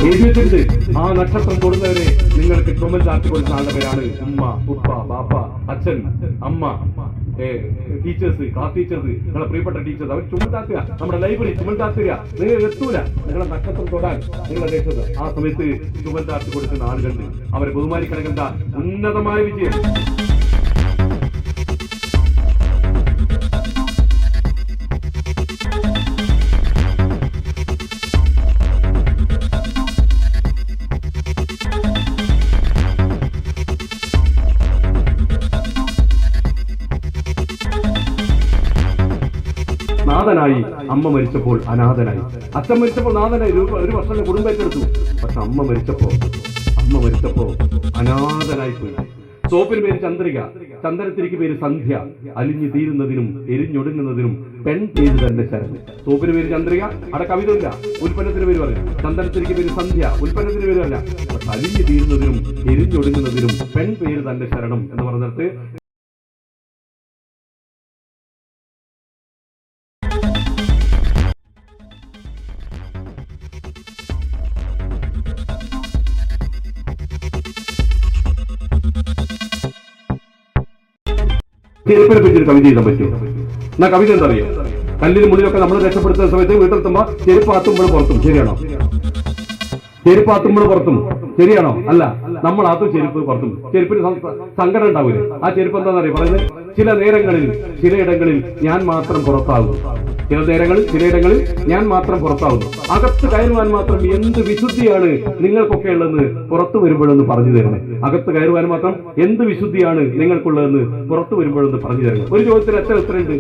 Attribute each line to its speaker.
Speaker 1: എഴുതി വെച്ചിട്ടുണ്ട്. ആ നക്ഷത്രം തൊടുന്നവരെ നിങ്ങൾക്ക് ചുമൽ ചാർത്തി കൊടുക്കുന്ന ആളുടെ പേരാണ് ഉമ്മ, ഉപ്പ, ബാപ്പ, അച്ഛൻ, അമ്മ, ടീച്ചേഴ്സ്, ക്ലാസ് ടീച്ചേഴ്സ്, നിങ്ങളെ പ്രിയപ്പെട്ട ടീച്ചേഴ്സ്. അവർ ചുമൽ ചാർത്തുക. നമ്മുടെ ലൈബ്രറി ചുമൽ ചാർത്തുക. നിങ്ങൾ എത്തൂല നിങ്ങളെ നക്ഷത്രം തൊടാൻ നിങ്ങളെ ദേശത്ത്. ആ സമയത്ത് ചുമൽ ചാർത്തി കൊടുക്കുന്ന ആളുകളുണ്ട്. അവരെ ബഹുമാനിക്കണമെങ്കിൽ ഉന്നതമായ വിജയം. നാഥനായി. അമ്മ മരിച്ചപ്പോൾ അനാഥനായി. അച്ഛൻ മരിച്ചപ്പോൾ നാഥനായി. ഒരു വർഷം കുടുംബം ഏറ്റെടുത്തു. പക്ഷെ അമ്മ മരിച്ചപ്പോ അനാഥനായി പോയി. സോപ്പിന് പേര് ചന്ദ്രിക, ചന്ദനത്തിരിക്ക് പേര് സന്ധ്യ. അലിഞ്ഞു തീരുന്നതിനും എരിഞ്ഞൊടുങ്ങുന്നതിനും പെൺ പേര് തന്നെ ശരണം. സോപ്പിന് പേര് ചന്ദ്രിക, അവിടെ കവിതയില്ല. ഉൽപ്പന്നത്തിന് പേര് പറയാം. ചന്ദനത്തിരിക്ക് പേര് സന്ധ്യ, ഉൽപ്പന്നത്തിന് പേര് അല്ല. പക്ഷെ അലിഞ്ഞു തീരുന്നതിനും എരിഞ്ഞൊടുങ്ങുന്നതിനും പെൺ പേര് തന്നെ ശരണം എന്ന് പറഞ്ഞിട്ട് ചെരുപ്പിനെ പറ്റി ഒരു കവിത എഴുതാൻ പറ്റും. എന്നാ കവിത എന്താ അറിയാം? കല്ലിന് മുള്ളിലൊക്കെ നമ്മൾ രക്ഷപ്പെടുത്തുന്ന സമയത്ത് വീട്ടിലെത്തുമ്പോ ചെരുപ്പ് ആത്തുമ്പോൾ പുറത്തും. ശരിയാണോ? ചെരുപ്പ് ആത്തുമ്പോൾ പുറത്തും. ശരിയാണോ? അല്ല, നമ്മൾ ആത്തും ചെരുപ്പ് പുറത്തും. ചെരുപ്പിന് സങ്കടം ഉണ്ടാവില്ലേ? ആ ചെരുപ്പ് എന്താണെന്നറിയാം പറയുന്നത്? ചിലയിടങ്ങളിൽ ഞാൻ മാത്രം പുറത്താകും. ചിലയിടങ്ങളിൽ ഞാൻ മാത്രം പുറത്താവുന്നു. അകത്ത് കയറുവാൻ മാത്രം എന്ത് വിശുദ്ധിയാണ് നിങ്ങൾക്കൊക്കെ ഉള്ളതെന്ന് പുറത്തു വരുമ്പോഴെന്ന് പറഞ്ഞു തരണേ. അകത്ത് കയറുവാൻ മാത്രം എന്ത് വിശുദ്ധിയാണ് നിങ്ങൾക്കുള്ളതെന്ന് പുറത്തു വരുമ്പോഴെന്ന് പറഞ്ഞു തരണം. ഒരു ചോദ്യത്തിന് എത്ര ഉത്തരമുണ്ട്?